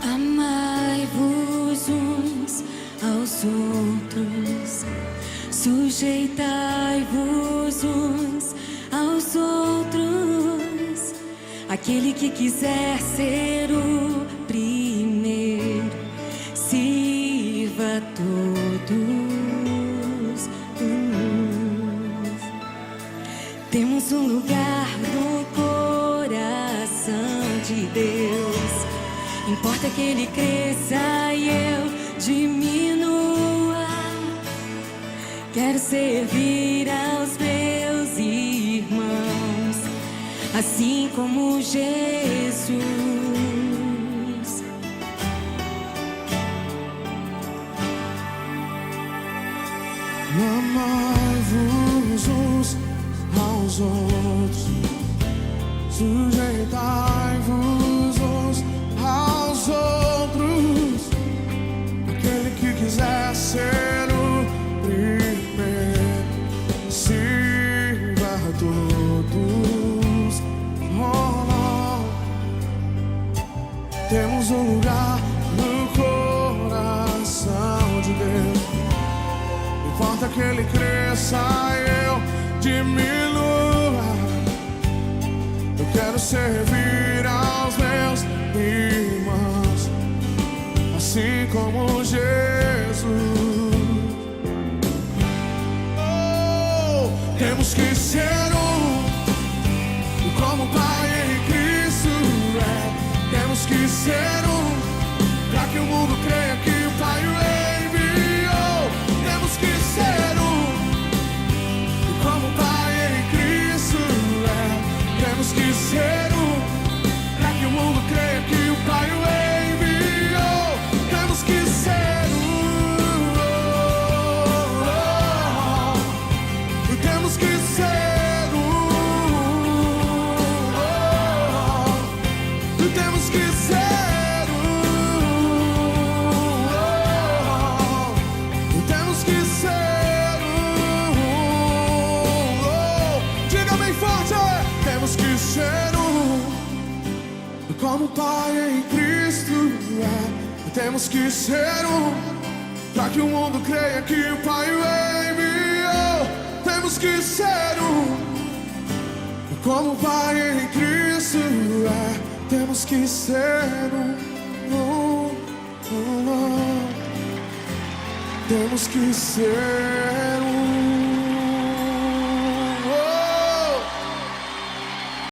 Amai-vos uns aos outros, sujeitai-vos uns aos outros. Aquele que quiser ser o primeiro, sirva a todos. Temos um lugar no coração de Deus. Importa que Ele cresça e eu diminua. Quero servir aos meus irmãos, assim como Jesus. Amai-vos uns aos outros, sujeitai-vos uns aos outros. Aquele que quiser ser o primeiro, sirva a todos. Oh, oh. Temos um lugar no coração de Deus. Importa que Ele cresça e eu diminua. Eu quero servir aos meus irmãos, assim como Jesus. Oh, temos que ser como o Pai em Cristo é. Temos que ser para que o mundo creia que o Pai o enviou. Temos que ser como o Pai em Cristo é. Temos que ser para que o mundo creia que o Pai o enviou. Temos que ser e temos que ser e temos que ser e temos que ser diga bem forte, temos que ser como o Pai em Cristo é. Temos que ser para que o mundo creia que o Pai o enviou. Temos que ser como o Pai em Cristo é. Temos que ser temos que ser